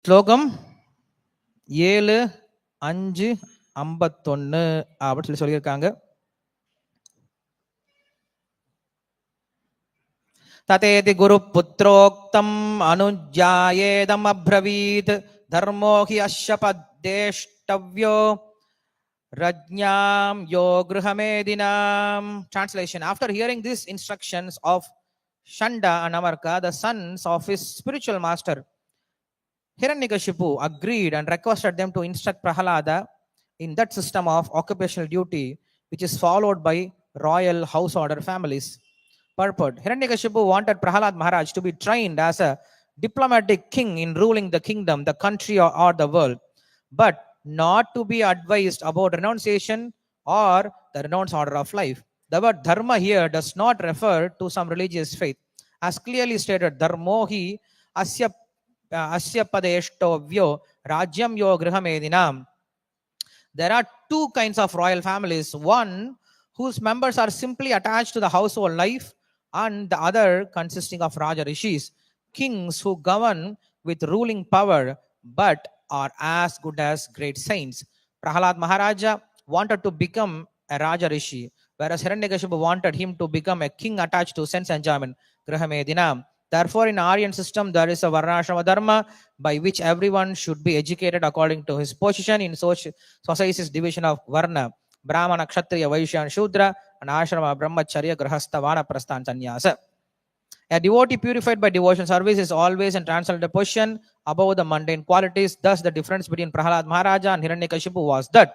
ஸ்லோகம் 7:5:51 அப்படின்னு சொல்லியிருக்காங்க. ததேதி குரு புத்ரோக்தம் அனுஜ்யாயேதம் அப்ரவீத் தர்மோ ஹி அஷ்யபத்தேஷ்டவ்யோ ரஜ்ஞாம் யோ கிருஹமேதினாம். Translation: After hearing these instructions of Shanda and Amarka, the sons of his spiritual master Hiranyakashipu agreed and requested them to instruct Prahalada in that system of occupational duty which is followed by royal house order families. Purport: Hiranyakashipu wanted Prahalad Maharaj to be trained as a diplomatic king in ruling the kingdom, the country, or the world, but not to be advised about renunciation or the renounced order of life. The word dharma here does not refer to some religious faith. As clearly stated, dharmo hi asya padeshtovyo rajyam yo grihamedinam. There are two kinds of royal families, one whose members are simply attached to the household life, and the other consisting of Raja Rishis, kings who govern with ruling power but are as good as great saints. Prahalad Maharaja wanted to become a Raja Rishi, whereas Hiranyakashipu wanted him to become a king attached to sense enjoyment, Grihamedinam. Therefore, in Aryan system, there is a Varnashrama Dharma by which everyone should be educated according to his position in society's division of Varna: Brahmana, Kshatriya, Vaishya, and Shudra, and Ashrama, Brahmacharya, Grahastha, Vanaprastha, and Sannyasa. A devotee purified by devotion service is always in transcendental position above the mundane qualities. Thus, the difference between Prahalad Maharaja and Hiranyakashipu was that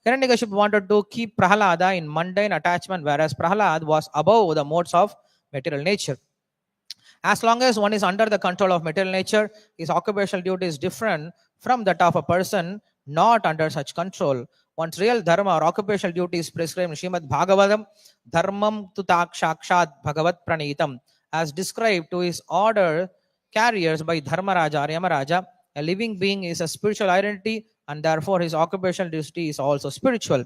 Hiranyakashipu wanted to keep Prahalada in mundane attachment, whereas Prahalad was above the modes of material nature. As long as one is under the control of material nature, his occupational duty is different from that of a person not under such control. One's real dharma or occupational duty is prescribed in Srimad Bhagavatam, Dharmam tu takshakshat bhagavat pranitam, as described to his order carriers by Dharmaraja or Yamaraja. A living being is a spiritual identity, and therefore his occupational duty is also spiritual.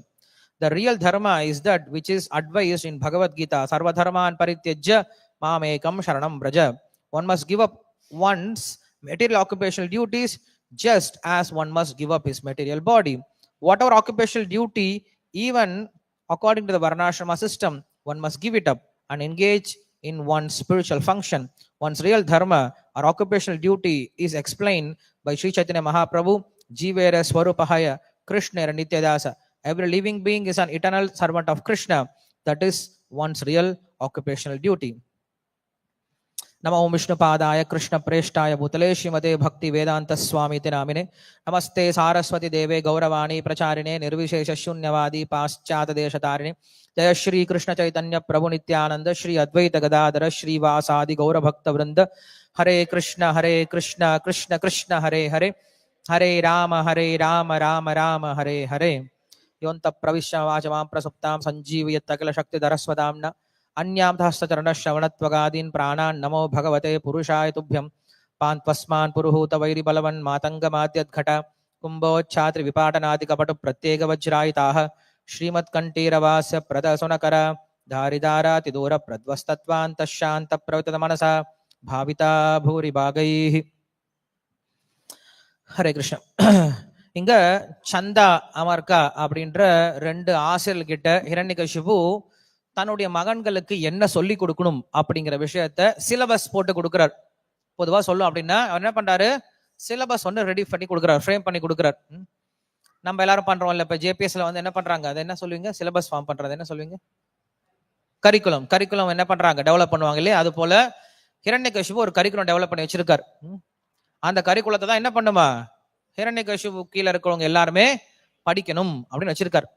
The real dharma is that which is advised in Bhagavad Gita: Sarva dharman parityajya mamekam sharanam braja. One must give up one's material occupational duties just as one must give up his material body. Whatever occupational duty, even according to the Varnashrama system, one must give it up and engage in one's spiritual function. One's real dharma or occupational duty is explained by Sri Chaitanya Mahaprabhu, Jivera Swarupahaya Krishna Nityadasa. Every living being is an eternal servant of Krishna. That is one's real occupational duty. नमो विष्णुपादाय कृष्ण प्रेष्ठाय भूतले श्रीमते भक्ति वेदांत स्वामी नामिने नमस्ते सारस्वती देवे गौरवाणी प्रचारिणे निर्विशेष शून्यवादी पाश्चात देशतारिणे जय श्री कृष्ण चैतन्य प्रभु नित्यानंद श्री अद्वैत गदाधर श्रीवासादि गौर भक्त वृंद हरे कृष्ण कृष्ण कृष्ण हरे हरे हरे राम राम राम हरे हरे योऽन्त प्रविश्य वाचमां प्रसुप्तां सञ्जीवयत् अखिल शक्तिधरस्वदाम्ना अन्यां प्राणान् नमो भगवते पुरुषाय तुभ्यं पान्त्वस्मान् पुरुहूत वैरिबलवन् मातङ्गमाद्यद्घट कुम्भोच्छात्रि विपाटनादि कपटु प्रत्येक वज्रायिताः श्रीमत्कण्ठीरवास्य प्रदसुनकर धारिदारातिदूर प्रद्वस्तत्वान्तशान्त प्रवृत्त मनसा भाविता भूरि भागैः. ஹரே கிருஷ்ண. இங்க சந்தா அமர்கா அப்படின்ற ரெண்டு ஆசிரியர்கிட்ட ஹிரண்யகசிபு தன்னுடைய மகன்களுக்கு என்ன சொல்லி கொடுக்கணும் அப்படிங்கிற விஷயத்த சிலபஸ் போட்டு கொடுக்கிறார். பொதுவா சொல்லும் அப்படின்னா அவர் என்ன பண்றாரு, சிலபஸ் ஒன்று ரெடி பண்ணி கொடுக்குறாரு, ஃப்ரேம் பண்ணி கொடுக்குறாரு. நம்ம எல்லாரும் பண்றோம் இல்ல, இப்ப ஜேபிஎஸ்ல வந்து என்ன பண்றாங்க, அதை என்ன சொல்லுவீங்க, சிலபஸ் ஃபார்ம் பண்றது என்ன சொல்லுவீங்க, கரிக்குலம் என்ன பண்றாங்க, டெவலப் பண்ணுவாங்க இல்லையா. அது போல ஹிரண்யகசிபு ஒரு கரிக்குலம் டெவலப் பண்ணி வச்சிருக்காரு. அந்த கரிக்குலத்தை தான் என்ன பண்ணுமா, ஹிரண்யகசிபு கீழே இருக்கிறவங்க எல்லாருமே படிக்கணும் அப்படின்னு வச்சிருக்காரு.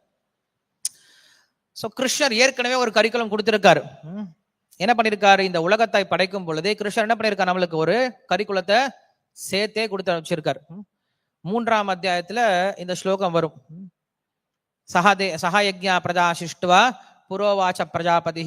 சோ கிருஷ்ணர் ஏற்கனவே ஒரு கரிக்குலம் கொடுத்திருக்காரு. என்ன பண்ணிருக்காரு, இந்த உலகத்தை படைக்கும் பொழுதே கிருஷ்ணர் என்ன பண்ணிருக்காரு, நம்மளுக்கு ஒரு கரிக்குலத்தை சேர்த்தே கொடுத்து வச்சிருக்காரு. 3ஆம் அத்தியாயத்துல இந்த ஸ்லோகம் வரும். சஹயஜ்ஞா பிரஜா சிஷ்டுவா புரோவாச்ச பிரஜாபதி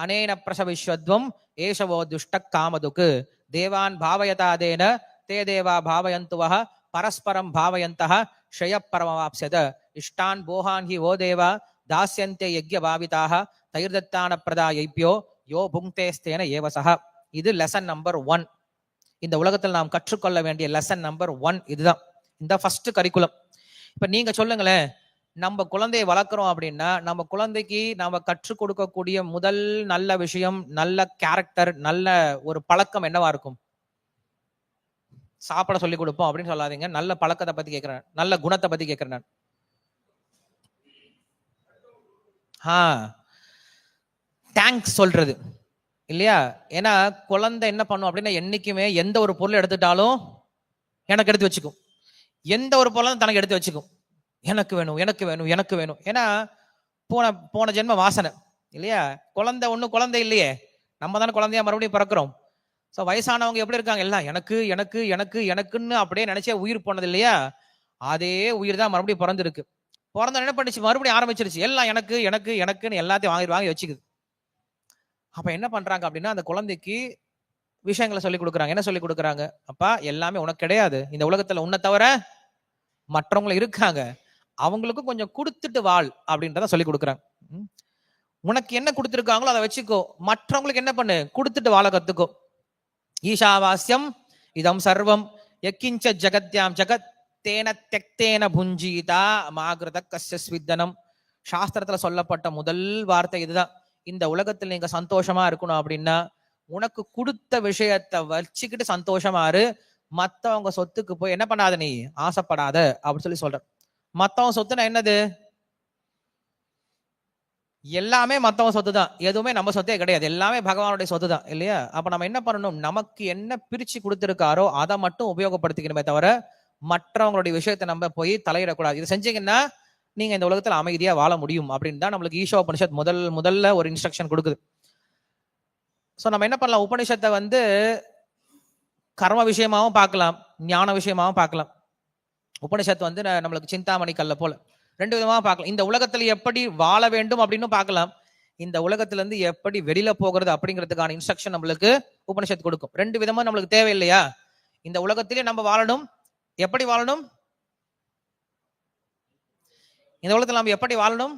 அனேன பிரசவிஸ்வத்வம் ஏஷவோ துஷ்ட காமதுக்கு தேவான் பாவயதாதேன தே தேவா பாவயந்துவஹ பரஸ்பரம் பாவயந்தஹ ஷய பரமவாப்ஸ்யத இஷ்டான் போஹான் ஹி ஓ தேவா தாஸ்யந்தே யஜ்ய பாவிதாக தைர்தத்தான பிரதாயைப்யோ யோ புங்தேஸ்தேன ஏவசஹ. இது லெசன் நம்பர் 1. இந்த உலகத்தில் நாம் கற்றுக்கொள்ள வேண்டிய லெசன் நம்பர் 1 இதுதான். இந்த ஃபர்ஸ்ட் கரிக்குலம். இப்ப நீங்க சொல்லுங்களேன், நம்ம குழந்தையை வளர்க்குறோம் அப்படின்னா நம்ம குழந்தைக்கு நாம கற்றுக் கொடுக்கக்கூடிய முதல் நல்ல விஷயம், நல்ல கேரக்டர், நல்ல ஒரு பழக்கம் என்னவா இருக்கும்? சாப்பிட சொல்லி கொடுப்போம் அப்படின்னு சொல்லாதீங்க. நல்ல பழக்கத்தை பத்தி கேட்கிறேன், நல்ல குணத்தை பத்தி கேட்கிறேன் நான். தேங்க்ஸ் சொல்றது இல்லையா? ஏன்னா குழந்தை என்ன பண்ணும் அப்படின்னா என்னைக்குமே எந்த ஒரு பொருள் எடுத்துட்டாலும் எனக்கு எடுத்து வச்சுக்கும். எந்த ஒரு பொருளும் தனக்கு எடுத்து வச்சுக்கும். எனக்கு வேணும், எனக்கு வேணும், எனக்கு வேணும். ஏன்னா போன ஜென்ம வாசனை இல்லையா? குழந்தை ஒன்றும் குழந்தை இல்லையே, நம்ம தானே குழந்தையா மறுபடியும் பிறக்கிறோம். ஸோ வயசானவங்க எப்படி இருக்காங்க? எல்லாம் எனக்கு எனக்கு எனக்கு எனக்குன்னு அப்படியே நினைச்சே உயிர் போனது இல்லையா? அதே உயிர் தான் மறுபடியும் பிறந்திருக்கு. பிறந்த என்ன பண்ணிச்சு? மறுபடியும் ஆரம்பிச்சிருச்சு. எல்லாம் எனக்கு எனக்கு எனக்குன்னு எல்லாத்தையும் வாங்கி வச்சுக்குது. அப்ப என்ன பண்றாங்க அப்படின்னா அந்த குழந்தைக்கு விஷயங்களை சொல்லி கொடுக்குறாங்க. என்ன சொல்லி கொடுக்குறாங்க? அப்பா எல்லாமே உனக்கு கிடையாது. இந்த உலகத்துல உன்னை தவிர மற்றவங்களும் இருக்காங்க, அவங்களுக்கும் கொஞ்சம் கொடுத்துட்டு வாழ் அப்படின்றத சொல்லி கொடுக்குறாங்க. உனக்கு என்ன கொடுத்துருக்காங்களோ அதை வச்சுக்கோ, மற்றவங்களுக்கு என்ன பண்ணு? கொடுத்துட்டு வாழ கத்துக்கோ. ஈஷாவாஸ்யம் இதம் சர்வம் யக்கிஞ்ச ஜகத்யாம் ஜகத் தேன தெக்தேன புஞ்சீதா மாகிருத கஸ்யஸ்வித்தனம். சாஸ்திரத்துல சொல்லப்பட்ட முதல் வார்த்தை இதுதான். இந்த உலகத்தில் நீங்க சந்தோஷமா இருக்கணும் அப்படின்னா உனக்கு கொடுத்த விஷயத்தை வச்சுக்கிட்டு சந்தோஷமா இரு. மத்தவங்க சொத்துக்கு போய் என்ன பண்ணாத, நீ ஆசைப்படாத அப்படின்னு சொல்லி சொல்ற. மத்தவங்க சொத்துனா என்னது? எல்லாமே மத்தவங்க சொத்து தான், எதுவுமே நம்ம சொத்தே கிடையாது. எல்லாமே பகவானுடைய சொத்து தான் இல்லையா? அப்ப நம்ம என்ன பண்ணணும்? நமக்கு என்ன பிரிச்சு கொடுத்திருக்காரோ அதை மட்டும் உபயோகப்படுத்திக்கணுமே தவிர மற்றவங்களுடைய விஷயத்தை நம்ம போய் தலையிடக்கூடாது. இது செஞ்சீங்கன்னா நீங்க இந்த உலகத்துல அமைதியா வாழ முடியும் அப்படின்னு தான் நம்மளுக்கு ஈஷோபனிஷத் முதல்ல ஒரு இன்ஸ்ட்ரக்ஷன் கொடுக்குது. சோ நம்ம என்ன பண்ணலாம்? உபனிஷத்தை வந்து கர்ம விஷயமாவும் பார்க்கலாம், ஞான விஷயமாவும் பார்க்கலாம். உபனிஷத்து வந்து நம்மளுக்கு சிந்தாமணி கல்ல போல ரெண்டு விதமா பார்க்கலாம். இந்த உலகத்துல எப்படி வாழ வேண்டும் அப்படின்னு பார்க்கலாம், இந்த உலகத்துல இருந்து எப்படி வெளியில போகிறது அப்படிங்கிறதுக்கான இன்ஸ்ட்ரக்ஷன் நம்மளுக்கு உபனிஷத்து கொடுக்கும். ரெண்டு விதமா நம்மளுக்கு தேவை இல்லையா? இந்த உலகத்திலே நம்ம வாழணும், எப்படி வாழணும்? இந்த உலகத்துல நம்ம எப்படி வாழணும்?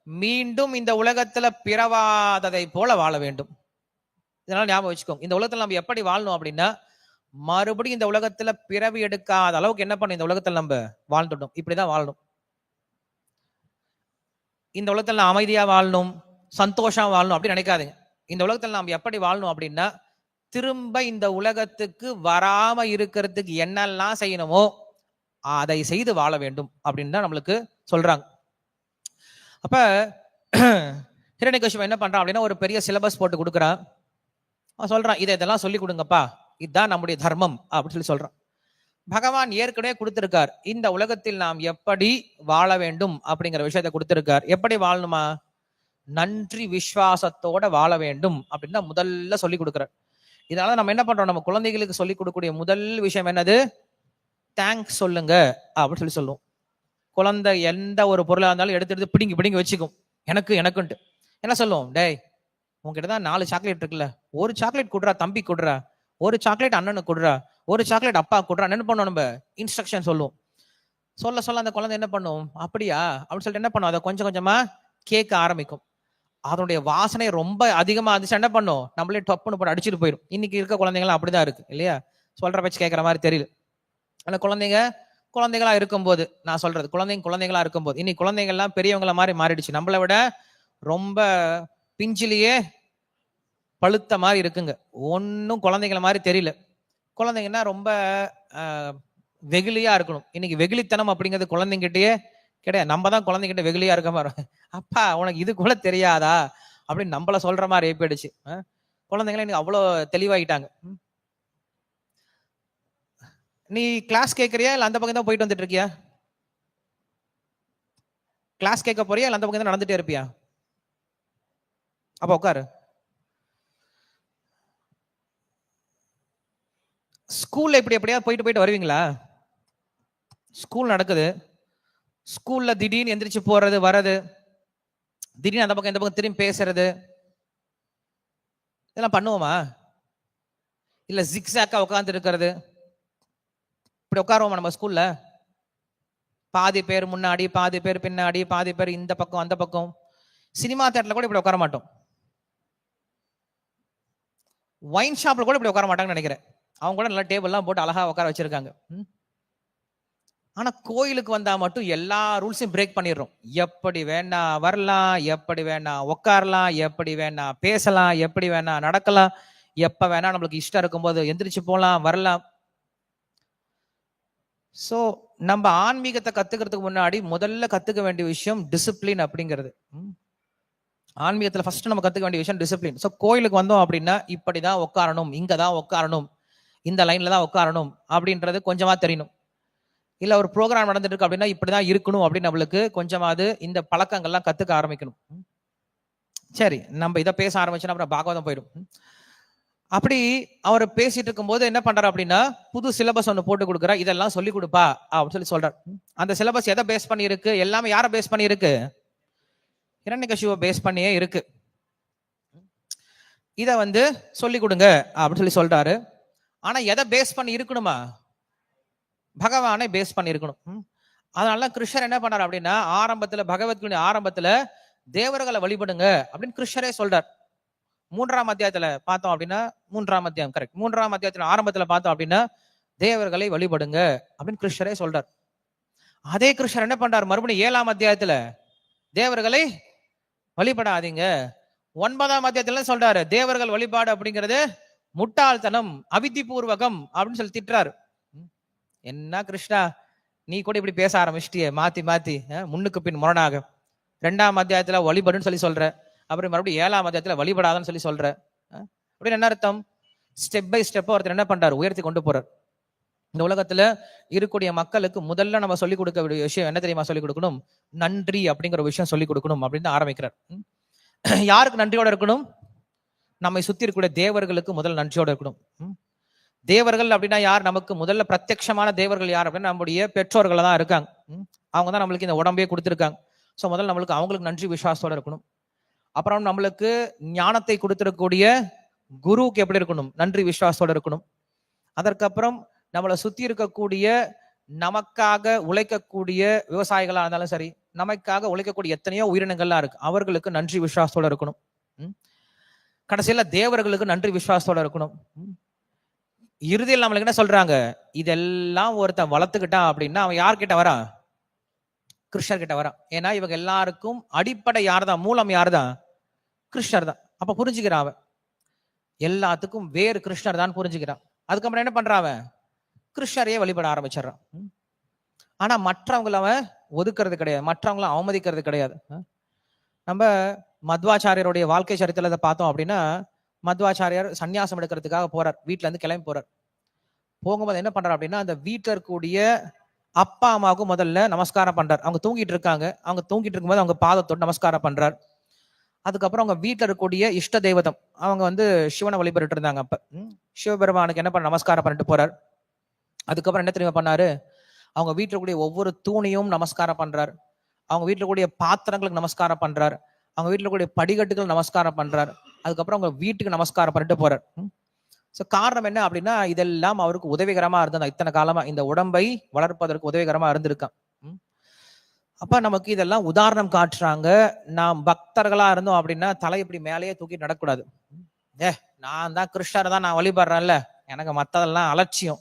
மீண்டும் இந்த உலகத்துல பிறவாததை போல வாழ வேண்டும். இதனால ஞாபகம் வச்சுக்கோங்க, இந்த உலகத்துல நம்ம எப்படி வாழணும் அப்படின்னா மறுபடியும் இந்த உலகத்துல பிறவி எடுக்காத அளவுக்கு என்ன பண்ணும்? இந்த உலகத்துல நம்ம வாழ்ந்துட்டோம், இப்படிதான் வாழணும். இந்த உலகத்துல அமைதியா வாழணும், சந்தோஷம் வாழணும் அப்படி நினைக்காதீங்க. இந்த உலகத்துல நாம் எப்படி வாழணும் அப்படின்னா திரும்ப இந்த உலகத்துக்கு வராம இருக்கிறதுக்கு என்னெல்லாம் செய்யணுமோ அதை செய்து வாழ வேண்டும் அப்படின்னு தான் நம்மளுக்கு சொல்றாங்க. அப்ப ஹிரண்யகசிபு என்ன பண்றான் அப்படின்னா ஒரு பெரிய சிலபஸ் போட்டு கொடுக்குறான். சொல்றான், இதெல்லாம் சொல்லி கொடுங்கப்பா, இதுதான் நம்முடைய தர்மம் அப்படின்னு சொல்லி சொல்றான். பகவான் ஏற்கனவே கொடுத்திருக்கார், இந்த உலகத்தில் நாம் எப்படி வாழ வேண்டும் அப்படிங்கிற விஷயத்தை கொடுத்திருக்கார். எப்படி வாழணுமா? நன்றி விசுவாசத்தோட வாழ வேண்டும் அப்படின்னு தான் முதல்ல சொல்லி கொடுக்கிறார். இதனால நம்ம என்ன பண்றோம்? நம்ம குழந்தைகளுக்கு சொல்லி கொடுக்கக்கூடிய முதல் விஷயம் என்னது? தேங்க்ஸ் சொல்லுங்க அப்படின்னு சொல்லி சொல்லுவோம். குழந்தை எந்த ஒரு பொருளா இருந்தாலும் எடுத்து பிடிங்கி வச்சுக்கும், எனக்கு எனக்குன்ட்டு. என்ன சொல்லுவோம்? டேய் உங்ககிட்ட தான் 4 சாக்லேட் இருக்குல்ல, ஒரு சாக்லேட் கொடுறா தம்பி, கொடுறா ஒரு சாக்லேட் அண்ணனுக்கு, கொடுறா ஒரு சாக்லேட் அப்பா கொடுறா. என்ன பண்ணுவோம்? நம்ம இன்ஸ்ட்ரக்ஷன் சொல்லுவோம். சொல்ல அந்த குழந்தை என்ன பண்ணும்? அப்படியா அப்படின்னு சொல்லிட்டு என்ன பண்ணும்? அதை கொஞ்சம் கொஞ்சமா கேட்க ஆரம்பிக்கும். அதனுடைய வாசனை ரொம்ப அதிகமா இருந்துச்சு என்ன பண்ணும்? நம்மளே டப்புன்னு போட்டு அடிச்சுட்டு போயிடும். இன்னைக்கு இருக்க குழந்தைங்களாம் அப்படிதான் இருக்கு இல்லையா? சொல்ற பேச்சு கேட்கற மாதிரி தெரியல. ஆனா குழந்தைகளா இருக்கும்போது, நான் சொல்றது குழந்தைங்களா இருக்கும்போது, இன்னைக்கு குழந்தைங்கள்லாம் பெரியவங்கள மாதிரி மாறிடுச்சு. நம்மளை விட ரொம்ப பிஞ்சிலேயே பழுத்த மாதிரி இருக்குங்க. ஒன்னும் குழந்தைங்கள மாதிரி தெரியல. குழந்தைங்கன்னா ரொம்ப வெகுளியா இருக்கணும். இன்னைக்கு வெகுளித்தனம் அப்படிங்கிறது குழந்தைங்கிட்டயே கிடையாது. நம்ம தான் குழந்தைகிட்ட வெகுளியா இருக்க மாதிரி, அப்பா உனக்கு இது கூட தெரியாதா அப்படின்னு நம்மள சொல்ற மாதிரி போயிடுச்சு. குழந்தைங்கள இன்னைக்கு அவ்வளவு தெளிவாயிட்டாங்க. நீ கிளாஸ் கேட்கறியா இல்ல அந்த பக்கம் தான் போயிட்டு வந்துட்டு இருக்கியா? கிளாஸ் கேட்க போறியா இல்ல அந்த பக்கம் தான் நடந்துட்டே இருப்பியா? அப்ப உட்காரு. ஸ்கூல்ல இப்படி எப்படியா போயிட்டு வருவீங்களா? ஸ்கூல் நடக்குது, ஸ்கூல்ல திடீர்னு எந்திரிச்சு போறது வர்றது, திடீர்னு அந்த பக்கம் இந்த பக்கம் திரும்பி பேசுறது, இதெல்லாம் பண்ணுவோமா? இல்ல ஜிக்ஸாக்கா உட்கார்ந்து இருக்கிறது, இப்படி உட்காருவோமா நம்ம ஸ்கூல்ல? பாதி பேர் முன்னாடி, பாதி பேர் பின்னாடி, பாதி பேர் இந்த பக்கம் அந்த பக்கம். சினிமா தியேட்டர்ல கூட இப்படி உட்கார மாட்டோம். ஒயின் ஷாப்ல கூட இப்படி உட்கார மாட்டாங்கன்னு நினைக்கிறேன். அவங்க கூட நல்லா டேபிள்லாம் போட்டு அழகா உட்கார வச்சிருக்காங்க. ஆனா கோயிலுக்கு வந்தா மட்டும் எல்லா ரூல்ஸையும் பிரேக் பண்ணிடுறோம். எப்படி வேணா வரலாம், எப்படி வேணா உட்காரலாம், எப்படி வேணா பேசலாம், எப்படி வேணா நடக்கலாம், எப்ப வேணா நம்மளுக்கு இஷ்டம் இருக்கும்போது எந்திரிச்சு போலாம் வரலாம். சோ நம்ம ஆன்மீகத்தை கத்துக்கிறதுக்கு முன்னாடி முதல்ல கத்துக்க வேண்டிய விஷயம் டிசிப்ளின் அப்படிங்கிறது. ஆன்மீகத்துல ஃபர்ஸ்ட் நம்ம கத்துக்க வேண்டிய விஷயம் டிசிப்ளின். சோ கோயிலுக்கு வந்தோம் அப்படின்னா இப்படிதான் உட்காரணும், இங்கதான் உட்காரணும், இந்த லைன்ல தான் உட்காரணும் அப்படின்றது கொஞ்சமா தெரியணும். இல்ல ஒரு ப்ரோக்ராம் நடந்துட்டு இருக்கு அப்படின்னா இப்படிதான் இருக்கணும் அப்படின்னு நம்மளுக்கு கொஞ்சமாவது இந்த பழக்கங்கள்லாம் கத்துக்க ஆரம்பிக்கணும். சரி, நம்ம இதை பேச ஆரம்பிச்சோன்னா அப்புறம் பாகவதம் போயிடும். அப்படி அவர் பேசிட்டு இருக்கும் போது என்ன பண்றாரு அப்படின்னா புது சிலபஸ் ஒன்று போட்டு கொடுக்குறா, இதெல்லாம் சொல்லி கொடுப்பா அப்படின்னு சொல்லி சொல்றாரு. அந்த சிலபஸ் எதை பேஸ் பண்ணி இருக்கு? எல்லாமே யாரை பேஸ் பண்ணி இருக்கு? ஹிரண்யகசிபுவை பேஸ் பண்ணியே இருக்கு. இத வந்து சொல்லி கொடுங்க அப்படின்னு சொல்லி சொல்றாரு. ஆனா எதை பேஸ் பண்ணி இருக்கணுமா? பகவானை பேஸ் பண்ணி இருக்கணும். அதனால கிருஷ்ணர் என்ன பண்ணார் அப்படின்னா ஆரம்பத்துல பகவத்கீதை ஆரம்பத்துல தேவர்களை வழிபடுங்க அப்படின்னு கிருஷ்ணரே சொல்றார். 3ஆம் அத்தியாயத்துல பார்த்தோம் அப்படின்னா 3ஆம் அத்தியாயம் கரெக்ட் 3ஆம் அத்தியாயத்துல ஆரம்பத்துல பார்த்தோம் அப்படின்னா தேவர்களை வழிபடுங்க அப்படின்னு கிருஷ்ணரே சொல்றார். அதே கிருஷ்ணர் என்ன பண்றார் மறுபடியும் 7ஆம் அத்தியாயத்துல தேவர்களை வழிபடாதீங்க. 9ஆம் அத்தியாயத்துல சொல்றாரு தேவர்கள் வழிபாடு அப்படிங்கிறது முட்டாள்தனம், அவிதி பூர்வகம் அப்படின்னு சொல்லி திட்டுறாரு. என்ன கிருஷ்ணா நீ கூட இப்படி பேச ஆரம்பிச்சிட்டியே மாத்தி மாத்தி, முன்னுக்கு பின் முரணாக. 2ஆம் அத்தியாயத்துல வழிபடுன்னு சொல்லி சொல்ற, அப்புறம் மறுபடியும் 7ஆம் அத்தியாயத்துல வழிபடாதன்னு சொல்லி சொல்ற. அப்படின்னு என்ன அர்த்தம்? ஸ்டெப் பை ஸ்டெப் ஒருத்தர் என்ன பண்றாரு உயர்த்தி கொண்டு போறார். இந்த உலகத்துல இருக்கக்கூடிய மக்களுக்கு முதல்ல நம்ம சொல்லிக் கொடுக்க வேண்டிய விஷயம் என்ன தெரியுமா? சொல்லிக் கொடுக்கணும், நன்றி அப்படிங்கிற விஷயம் சொல்லிக் கொடுக்கணும் அப்படின்னு ஆரம்பிக்கிறார். யாருக்கு நன்றியோட இருக்கணும்? நம்மை சுத்தி இருக்கக்கூடிய தேவர்களுக்கு முதல் நன்றியோட இருக்கணும். தேவர்கள் அப்படின்னா யார்? நமக்கு முதல்ல பிரத்யட்சமான தேவர்கள் யார் அப்படின்னா நம்முடைய பெற்றோர்கள் தான் இருக்காங்க. அவங்க தான் நம்மளுக்கு இந்த உடம்பே கொடுத்துருக்காங்க. ஸோ முதல்ல நம்மளுக்கு அவங்களுக்கு நன்றி விசுவாசத்தோட இருக்கணும். அப்புறம் நம்மளுக்கு ஞானத்தை கொடுத்துருக்கக்கூடிய குருவுக்கு எப்படி இருக்கணும்? நன்றி விசுவாசத்தோட இருக்கணும். அதற்கப்புறம் நம்மளை சுத்தி இருக்கக்கூடிய நமக்காக உழைக்கக்கூடிய விவசாயிகளா இருந்தாலும் சரி, நமக்காக உழைக்கக்கூடிய எத்தனையோ உயிரினங்கள்லாம் இருக்கு, அவர்களுக்கு நன்றி விசுவாசத்தோட இருக்கணும். கடைசியில தேவர்களுக்கு நன்றி விசுவாசத்தோட இருக்கணும். இறுதியில் நம்மளுக்கு என்ன சொல்றாங்க? இதெல்லாம் ஒருத்தன் வளர்த்துக்கிட்டான் அப்படின்னா அவன் யார்கிட்ட வரான்? கிருஷ்ணர் கிட்ட வரான். ஏன்னா இவங்க எல்லாருக்கும் அடிப்படை யார்தான்? மூலம் யார்தான்? கிருஷ்ணர் தான். அப்ப புரிஞ்சுக்கிறான் அவன் எல்லாத்துக்கும் வேறு கிருஷ்ணர் தான் புரிஞ்சுக்கிறான். அதுக்கப்புறம் என்ன பண்றான்? அவன் கிருஷ்ணரையே வழிபட ஆரம்பிச்சிடறான். ஆனா மற்றவங்களை அவன் ஒதுக்குறது கிடையாது, மற்றவங்களை அவமதிக்கிறது கிடையாது. நம்ம மத்வாச்சாரியருடைய வாழ்க்கை சரித்திரத்தை பார்த்தோம் அப்படின்னா மத்வாச்சாரியார் சன்னியாசம் எடுக்கிறதுக்காக போறார், வீட்டுல இருந்து கிளம்பி போறார். போகும்போது என்ன பண்றாரு அப்படின்னா அந்த வீட்டுல இருக்கக்கூடிய அப்பா அம்மாவுக்கும் முதல்ல நமஸ்காரம் பண்றார். அவங்க தூங்கிட்டு இருக்காங்க, அவங்க தூங்கிட்டு இருக்கும்போது அவங்க பாதத்தோடு நமஸ்காரம் பண்றார். அதுக்கப்புறம் அவங்க வீட்டுல இருக்கக்கூடிய இஷ்ட தெய்வதம், அவங்க வந்து சிவனை வழிபட்டு இருந்தாங்க. அப்ப சிவபெருமானுக்கு என்ன பண்ண நமஸ்காரம் பண்ணிட்டு போறார். அதுக்கப்புறம் என்ன தெரியுமா பண்ணாரு? அவங்க வீட்டுல கூடிய ஒவ்வொரு தூணையும் நமஸ்காரம் பண்றார், அவங்க வீட்டுல கூடிய பாத்திரங்களுக்கு நமஸ்காரம் பண்றார், அவங்க வீட்டுல கூடிய படிக்கட்டுகள் நமஸ்காரம் பண்றார். அதுக்கப்புறம் அவங்க வீட்டுக்கு நமஸ்காரம் பண்ணிட்டு போறார். ஸோ காரணம் என்ன அப்படின்னா இதெல்லாம் அவருக்கு உதவிகரமா இருந்தது. இத்தனை காலமா இந்த உடம்பை வளர்ப்பதற்கு உதவிகரமா இருந்திருக்கான். அப்ப நமக்கு இதெல்லாம் உதாரணம் காட்டுறாங்க. நாம் பக்தர்களா இருந்தோம் அப்படின்னா தலை இப்படி மேலேயே தூக்கி நடக்கூடாது. நான் தான் கிருஷ்ணரை தான் நான் வழிபடுறேன்ல, எனக்கு மத்ததெல்லாம் அலட்சியம்.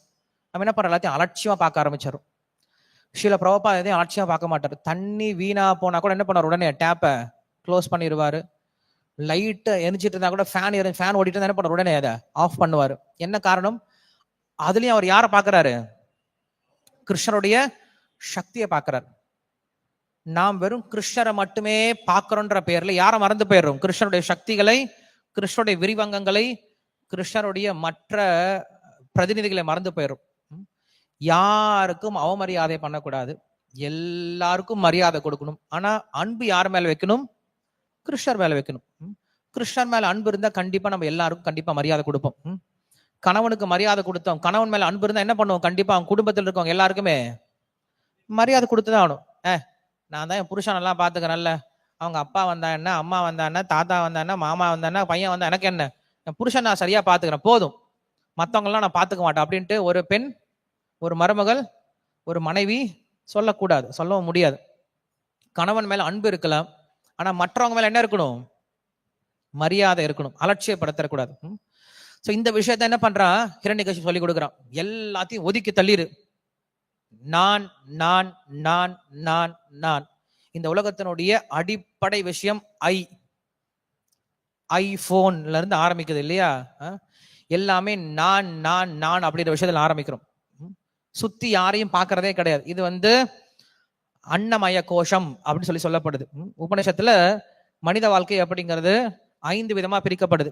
நம்ம என்ன பண்ற எல்லாத்தையும் அலட்சியமா பார்க்க ஆரம்பிச்சிடும். ஸ்ரீல பிரபுபாத் எதையும் அலட்சியமா பார்க்க மாட்டாரு. தண்ணி வீணா போனா கூட என்ன பண்ணார்? உடனே டேப்பை க்ளோஸ் பண்ணிடுவாரு. லைட் எரிஞ்சிட்டு இருந்தா கூட ஃபேன் ஓடிட்டு இருந்தா என்ன பண்ண உடனே அதை ஆஃப் பண்ணுவாரு. என்ன காரணம்? அதுலயும் அவர் யாரை பாக்குறாரு? கிருஷ்ணருடைய சக்தியை பாக்குறாரு. நாம் வெறும் கிருஷ்ணரை மட்டுமே பாக்குறோன்ற பெயர்ல யாரை மறந்து போயிடுறோம்? கிருஷ்ணருடைய சக்திகளை, கிருஷ்ணருடைய விரிவங்கங்களை, கிருஷ்ணருடைய மற்ற பிரதிநிதிகளை மறந்து போயிடும். யாருக்கும் அவமரியாதை பண்ணக்கூடாது, எல்லாருக்கும் மரியாதை கொடுக்கணும். ஆனா அன்பு யார் மேல வைக்கணும்? கிருஷ்ணர் மேல வைக்கணும். கிருஷ்ணர் மேல அன்பு இருந்தா கண்டிப்பா நம்ம எல்லாருக்கும் கண்டிப்பா மரியாதை கொடுப்போம். கணவனுக்கு மரியாதை கொடுத்தோம், கணவன் மேல அன்பு இருந்தா என்ன பண்ணுவோம்? கண்டிப்பா அவங்க குடும்பத்தில் இருக்கவங்க எல்லாருக்குமே மரியாதை கொடுத்துதான் ஆகணும். நான் தான் என் புருஷன் எல்லாம் பாத்துக்கிறேன்ல, அவங்க அப்பா வந்தா என்ன, அம்மா வந்தா என்ன, தாத்தா வந்தா என்ன, மாமா வந்தா என்ன, பையன் வந்தா எனக்கு என்ன, என் புருஷன் நான் சரியா பாத்துக்கிறேன் போதும், மத்தவங்க எல்லாம் நான் பாத்துக்க மாட்டேன் அப்படின்ட்டு ஒரு பெண், ஒரு மருமகள், ஒரு மனைவி சொல்லக்கூடாது, சொல்லவும் முடியாது. கணவன் மேல அன்பு இருக்கலாம், ஆனா மற்றவங்க மேல என்ன இருக்கணும்? மரியாதை இருக்கணும், அலட்சியப்படுத்தக்கூடாது. சோ இந்த விஷயத்த என்ன பண்றான் ஹிரண்யகசிபு சொல்லி கொடுக்குறான். எல்லாத்தையும் ஒதுக்கி தள்ளிரு. நான் நான் நான் நான் நான். இந்த உலகத்தினுடைய அடிப்படை விஷயம் ஐபோன்ல இருந்து ஆரம்பிக்குது இல்லையா? எல்லாமே நான் நான் நான் அப்படின்ற விஷயத்துல ஆரம்பிக்கிறோம். சுத்தி யாரையும் பார்க்கறதே கிடையாது. இது அன்னமய கோஷம் அப்படின்னு சொல்லப்படுது. உபநிஷத்துல மனித வாழ்க்கை அப்படிங்கிறது 5 விதமா பிரிக்கப்படுது.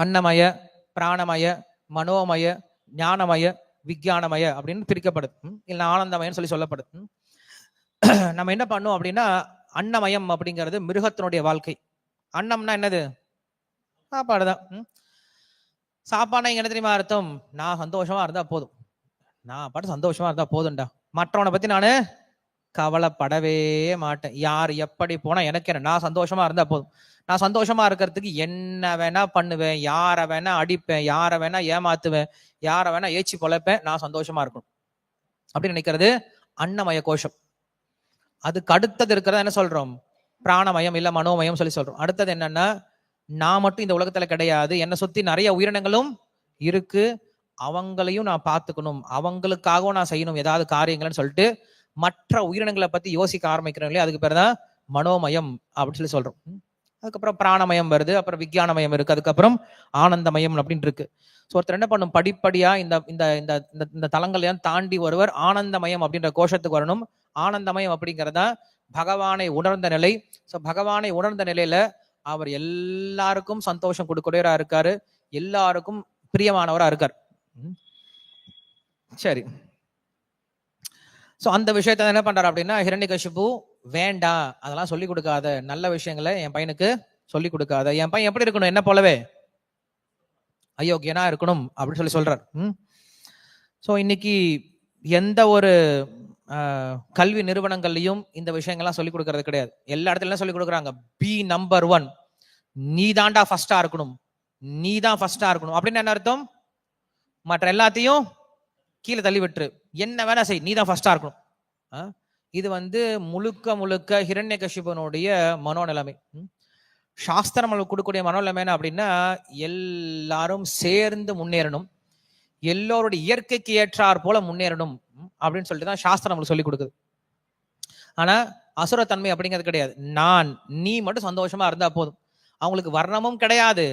அன்னமய, பிராணமய, மனோமய, ஞானமய, விஞ்ஞானமய அப்படின்னு பிரிக்கப்படுது. இல்ல ஆனந்தமயன்னு சொல்லப்படுது. நம்ம என்ன பண்ணோம் அப்படின்னா, அன்னமயம் அப்படிங்கிறது மிருகத்தினுடைய வாழ்க்கை. அன்னம்னா என்னது? சாப்பாடுதான். சாப்பாடு இங்க என்ன தெரியுமா அர்த்தம்? நான் சந்தோஷமா இருந்தா போதும், நான் பாட்டு சந்தோஷமா இருந்தா போதும்டா, மற்றவனை பத்தி நானு கவலைப்படவே மாட்டேன். யார் எப்படி போனா எனக்கு என்ன, நான் சந்தோஷமா இருந்தா போதும். நான் சந்தோஷமா இருக்கிறதுக்கு என்ன வேணா பண்ணுவேன், யார வேணா அடிப்பேன், யார வேணா ஏமாத்துவேன், யார வேணா ஏச்சி பொழைப்பேன், நான் சந்தோஷமா இருக்கணும் அப்படின்னு நினைக்கிறது அன்னமய கோஷம். அதுக்கு அடுத்தது இருக்கிறத என்ன சொல்றோம்? பிராணமயம் இல்ல மனோமயம் சொல்றோம். அடுத்தது என்னன்னா, நான் மட்டும் இந்த உலகத்துல கிடையாது, என்னை சுத்தி நிறைய உயிரினங்களும் இருக்கு, அவங்களையும் நான் பார்த்துக்கணும், அவங்களுக்காகவும் நான் செய்யணும் ஏதாவது காரியங்கள்னு சொல்லிட்டு மற்ற உயிரினங்களை பத்தி யோசிக்க ஆரம்பிக்கிறோம் இல்லையா? அதுக்கு பேர் தான் மனோமயம் அப்படின்னு சொல்றோம். அதுக்கப்புறம் பிராணமயம் வருது, அப்புறம் விஞ்ஞானமயம் இருக்கு, அதுக்கப்புறம் ஆனந்தமயம் அப்படின்னு இருக்கு. ஸோ ஒருத்தர் என்ன பண்ணும், படிப்படியா இந்த இந்த இந்த இந்த தலங்களையும் தாண்டி ஒருவர் ஆனந்தமயம் அப்படின்ற கோஷத்துக்கு வரணும். ஆனந்தமயம் அப்படிங்கிறதா பகவானை உணர்ந்த நிலை. ஸோ பகவானை உணர்ந்த நிலையில அவர் எல்லாருக்கும் சந்தோஷம் கொடுக்கூடியவரா இருக்காரு, எல்லாருக்கும் பிரியமானவரா இருக்கார். சரி, சோ அந்த விஷயத்த என்ன பண்றாரு அப்படின்னா, ஹிரண்யகசிபு வேண்டாம், அதெல்லாம் சொல்லி கொடுக்காத, நல்ல விஷயங்களை என் பையனுக்கு சொல்லி கொடுக்காத, என் பையன் எப்படி இருக்கணும், என்ன போலவே அயோக்கியனா இருக்கணும் அப்படின்னு சொல்றார். சோ இன்னைக்கு எந்த ஒரு கல்வி நிறுவனங்கள்லயும் இந்த விஷயங்கள்லாம் சொல்லி கொடுக்கறது கிடையாது. எல்லா இடத்துலயும் சொல்லி கொடுக்குறாங்க, பி நம்பர் 1, நீ தாண்டா ஃபர்ஸ்டா இருக்கணும், நீ தான் ஃபர்ஸ்டா இருக்கணும். அப்படின்னு என்ன அர்த்தம்? மற்ற எல்லாத்தையும் கீழே தள்ளி விட்டுரு, என்ன வேணா செய், நீ தான் ஃபர்ஸ்டா இருக்கணும். இது முழுக்க முழுக்க ஹிரண்யகசிபனுடைய மனோநிலைமை. சாஸ்திரம் கொடுக்கக்கூடிய மனோநிலைமை என்ன அப்படின்னா, எல்லாரும் சேர்ந்து முன்னேறணும், எல்லோருடைய இயற்கைக்கு ஏற்றார் போல முன்னேறணும் அப்படின்னு சொல்லிட்டு தான் சாஸ்திரம் நம்மளுக்கு சொல்லி கொடுக்குது. ஆனா அசுரத்தன்மை அப்படிங்கிறது கிடையாது. நான் நீ மட்டும் சந்தோஷமா இருந்தா போதும். அவங்களுக்கு வர்ணமும் கிடையாது,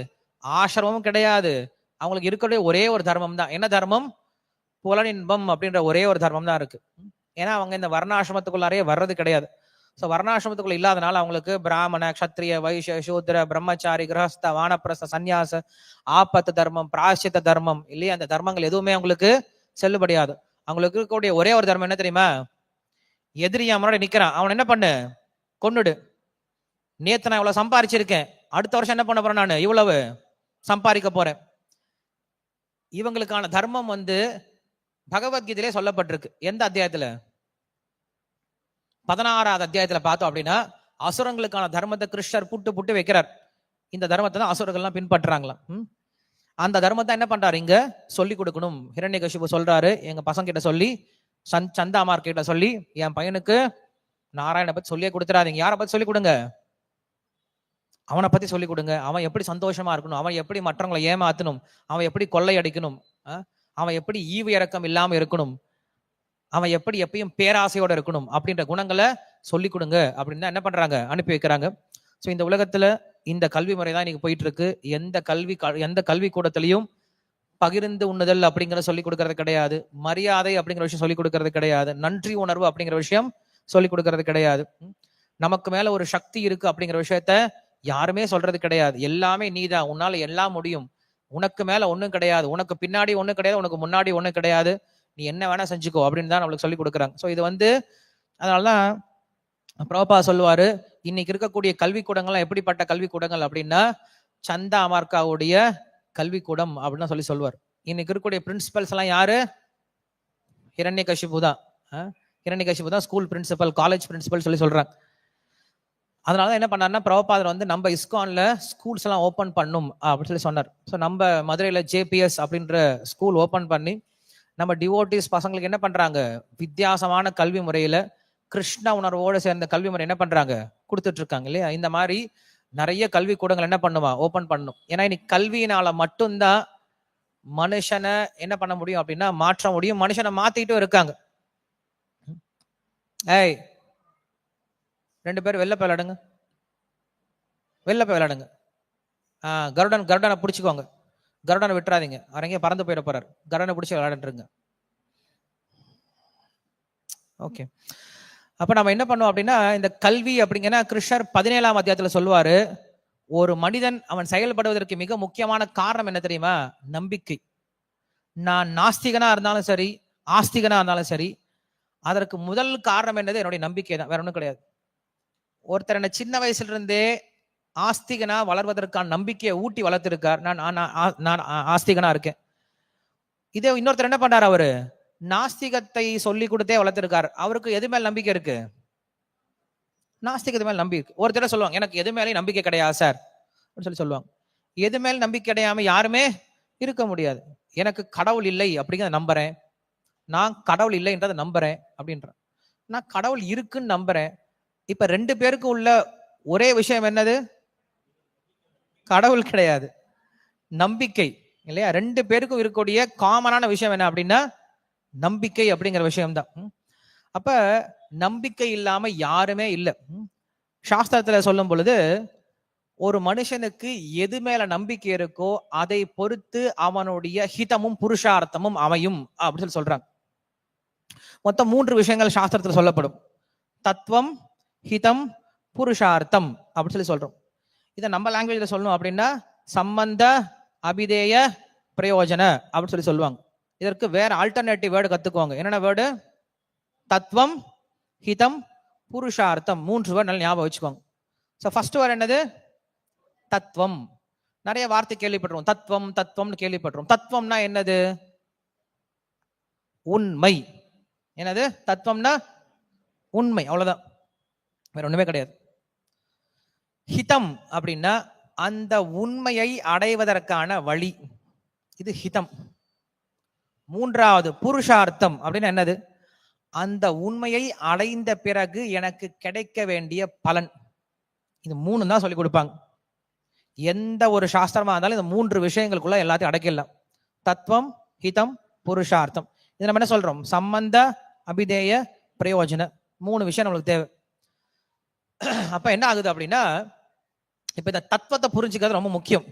ஆசிரமமும் கிடையாது, அவங்களுக்கு இருக்கக்கூடிய ஒரே ஒரு தர்மம் தான். என்ன தர்மம்? புலனின்பம் அப்படின்ற ஒரே ஒரு தர்மம் தான் இருக்கு. ஏன்னா அவங்க இந்த வர்ணாசிரமத்துக்குள்ளாரே வர்றது கிடையாது. ஸோ வர்ணாசிரமத்துக்குள்ள இல்லாதனால அவங்களுக்கு பிராமண, கஷத்திரிய, வைசிய, சூத்ர, பிரம்மச்சாரி, கிரகஸ்த, வானப்பிரஸ்த, சன்னியாச, ஆபத்து தர்மம், பிராயசித்த தர்மம் இல்லையா, அந்த தர்மங்கள் எதுவுமே அவங்களுக்கு செல்லுபடியாது. அவங்களுக்கு இருக்கக்கூடிய ஒரே ஒரு தர்மம் என்ன தெரியுமா? எதிரி அவனோட நிக்கிறான், அவன் என்ன பண்ணு, கொன்னுடு. நேத்து நான் இவ்வளவு சம்பாரிச்சிருக்கேன், அடுத்த வருஷம் என்ன பண்ண போறேன், நான் இவ்வளவு சம்பாதிக்க போறேன். இவங்களுக்கான தர்மம் பகவத்கீதையிலே சொல்லப்பட்டிருக்கு. எந்த அத்தியாயத்துல? 16வது அத்தியாயத்துல பார்த்தோம் அப்படின்னா, அசுரங்களுக்கான தர்மத்தை கிருஷ்ணர் புட்டு வைக்கிறார். இந்த தர்மத்தை தான் அசுரங்கள்லாம் பின்பற்றுறாங்களாம். அந்த தர்மத்தை என்ன பண்றாரு, இங்க சொல்லி கொடுக்கணும். ஹிரண்யகசிபு சொல்றாரு, எங்க பசங்க கிட்ட சொல்லி, சந்தாமார் கிட்ட சொல்லி, என் பையனுக்கு நாராயண பத்தி சொல்லியே கொடுத்துறாதீங்க, யாரை பத்தி சொல்லி கொடுங்க, அவனை பத்தி சொல்லி கொடுங்க. அவன் எப்படி சந்தோஷமா இருக்கணும், அவன் எப்படி மற்றவங்களை ஏமாத்தணும், அவன் எப்படி கொள்ளை அடிக்கணும், அவன் எப்படி ஈவு இறக்கம் இல்லாம இருக்கணும், அவன் எப்படி எப்பயும் பேராசையோட இருக்கணும் அப்படின்ற குணங்களை சொல்லி கொடுங்க அப்படின்னு தான் என்ன பண்றாங்க, அனுப்பி வைக்கிறாங்க. ஸோ இந்த உலகத்துல இந்த கல்வி முறை தான் இன்னைக்கு போயிட்டு இருக்கு. எந்த கல்வி கூடத்திலையும் பகிர்ந்து உண்ணுதல் அப்படிங்கிற சொல்லி கொடுக்கறது கிடையாது, மரியாதை அப்படிங்கிற விஷயம் சொல்லி கொடுக்கறது கிடையாது, நன்றி உணர்வு அப்படிங்கிற விஷயம் சொல்லி கொடுக்கறது கிடையாது, நமக்கு மேல ஒரு சக்தி இருக்கு அப்படிங்கிற விஷயத்த யாருமே சொல்றது கிடையாது. எல்லாமே நீதான், உன்னால எல்லாம் முடியும், உனக்கு மேல ஒண்ணும் கிடையாது, உனக்கு பின்னாடி ஒண்ணும் கிடையாது, உனக்கு முன்னாடி ஒண்ணும் கிடையாது, நீ என்ன வேணா செஞ்சுக்கோ அப்படின்னு தான் நம்மளுக்கு சொல்லி கொடுக்குறாங்க. ஸோ இது அதனாலதான் பிரபுபா சொல்லுவாரு, இன்னைக்கு இருக்கக்கூடிய கல்விக்கூடங்கள்லாம் எப்படிப்பட்ட கல்விக்கூடங்கள் அப்படின்னா, சந்தா அமார்காவுடைய கல்விக்கூடம் அப்படின்னு சொல்லுவார். இன்னைக்கு இருக்கக்கூடிய பிரின்சிபல்ஸ் எல்லாம் யாரு? ஹிரண்யகசிபு தான். ஹிரண்யகசிபு தான் ஸ்கூல் பிரின்சிபல், காலேஜ் பிரின்சிபல் சொல்றாங்க. அதனாலதான் என்ன பண்ணாருன்னா, பிரபுபாதர் நம்ம இஸ்கான்ல ஸ்கூல்ஸ் எல்லாம் ஓபன் பண்ணும் அப்படின்னு சொன்னார். ஸோ நம்ம மதுரையில ஜேபிஎஸ் அப்படின்ற ஸ்கூல் ஓபன் பண்ணி நம்ம டிவோட்டிஸ் பசங்களுக்கு என்ன பண்றாங்க, வித்தியாசமான கல்வி முறையில கிருஷ்ண உணர்வோடு சேர்ந்த கல்வி முறை என்ன பண்றாங்க, கொடுத்துட்டு இருக்காங்க இல்லையா? இந்த மாதிரி நிறைய கல்வி கூடங்கள் என்ன பண்ணுமா, ஓபன் பண்ணும். ஏன்னா இன்னைக்கு கல்வியினால மட்டும்தான் மனுஷனை என்ன பண்ண முடியும் அப்படின்னா மாற்ற முடியும். மனுஷனை மாத்திட்டும் இருக்காங்க. ஏய், 2 பேர் வெளில போய் விளையாடுங்க, வெளில போய் விளையாடுங்க. கருடனை பிடிச்சிக்கோங்க, கருடனை விட்டுறாதீங்க, அரங்கே பறந்து போயிட போறாரு. கருடனை பிடிச்சி விளையாடுறீங்க. ஓகே, அப்ப நம்ம என்ன பண்ணுவோம் அப்படின்னா, இந்த கல்வி அப்படிங்கன்னா கிருஷ்ணர் 17ஆம் அத்தியாயத்துல சொல்லுவாரு, ஒரு மனிதன் அவன் செயல்படுவதற்கு மிக முக்கியமான காரணம் என்ன தெரியுமா? நம்பிக்கை. நான் நாஸ்திகனா இருந்தாலும் சரி, ஆஸ்திகனா இருந்தாலும் சரி, அதற்கு முதல் காரணம் என்னது? என்னுடைய நம்பிக்கை தான், வேற ஒன்றும் கிடையாது. ஒருத்தர் என்ன சின்ன வயசுல இருந்தே ஆஸ்திகனா வளர்வதற்கான நம்பிக்கையை ஊட்டி வளர்த்திருக்கார். நான் ஆஸ்திகனா இருக்கேன். இதே இன்னொருத்தர் என்ன பண்றாரு? அவரு நாஸ்திகத்தை சொல்லி கொடுத்தே வளர்த்திருக்காரு. அவருக்கு எது மேல நம்பிக்கை இருக்கு? நாஸ்திகத்து மேல நம்பிக்கை இருக்கு. ஒருத்தர் சொல்லுவாங்க, எனக்கு எது மேலே நம்பிக்கை கிடையாது சார் சொல்லி சொல்லுவாங்க. எது மேல நம்பிக்கை கிடையாம யாருமே இருக்க முடியாது. எனக்கு கடவுள் இல்லை அப்படிங்கிறத நம்புறேன், நான் கடவுள் இல்லைன்றதை நம்புறேன் அப்படின்ற, நான் கடவுள் இருக்குன்னு நம்புறேன். இப்ப 2 பேருக்கு உள்ள ஒரே விஷயம் என்னது? கடவுள் கிடையாது, நம்பிக்கை. இல்லையா? 2 பேருக்கும் இருக்கக்கூடிய காமனான விஷயம் என்ன அப்படின்னா நம்பிக்கை அப்படிங்கிற விஷயம்தான். அப்ப நம்பிக்கை இல்லாம யாருமே இல்லை. சாஸ்திரத்துல சொல்லும் பொழுது ஒரு மனுஷனுக்கு எது மேல நம்பிக்கை இருக்கோ அதை பொறுத்து அவனுடைய ஹிதமும் புருஷார்த்தமும் அமையும் அப்படின்னு சொல்லி சொல்றாங்க. மொத்தம் 3 விஷயங்கள் சாஸ்திரத்துல சொல்லப்படும்: தத்துவம், ஹிதம், புருஷார்த்தம் அப்படின்னு சொல்லி சொல்றோம். இதை நம்ம லாங்குவேஜ்ல சொல்லணும் அப்படின்னா சம்பந்த, அபிதேய, பிரயோஜன அப்படின்னு சொல்லி சொல்லுவாங்க. இதற்கு வேற ஆல்டர்னேட்டிவ் வேர்டு கத்துக்குவாங்க. என்னென்ன வேர்டு? தத்துவம், ஹிதம், புருஷார்த்தம். 3 வேர்டு நல்லா ஞாபகம் வச்சுக்கோங்க. ஸோ ஃபர்ஸ்ட் வேர்டு என்னது? தத்துவம். நிறைய வார்த்தை கேள்விப்பட்டிருக்கோம், தத்துவம் தத்துவம்னு கேள்விப்பட்டிருக்கோம். தத்துவம்னா என்னது? உண்மை. என்னது? தத்துவம்னா உண்மை, அவ்வளவுதான், வேற ஒண்ணுமே கிடையாது. ஹிதம் அப்படின்னா அந்த உண்மையை அடைவதற்கான வழி, இது ஹிதம். 3வது புருஷார்த்தம் அப்படின்னா என்னது? அந்த உண்மையை அடைந்த பிறகு எனக்கு கிடைக்க வேண்டிய பலன். இது 3 தான் சொல்லி கொடுப்பாங்க. எந்த ஒரு சாஸ்திரமா இருந்தாலும் இந்த 3 விஷயங்களுக்குள்ள எல்லாத்தையும் அடக்கிடலாம். தத்துவம், ஹிதம், புருஷார்த்தம். இது நம்ம என்ன சொல்றோம்? சம்பந்த, அபிதேய, பிரயோஜன. 3 விஷயம் நம்மளுக்கு தேவை. அப்ப என்ன ஆகுது அப்படின்னா, இப்ப இந்த தத்துவத்தை புரிஞ்சுக்கிறது ரொம்ப முக்கியம்.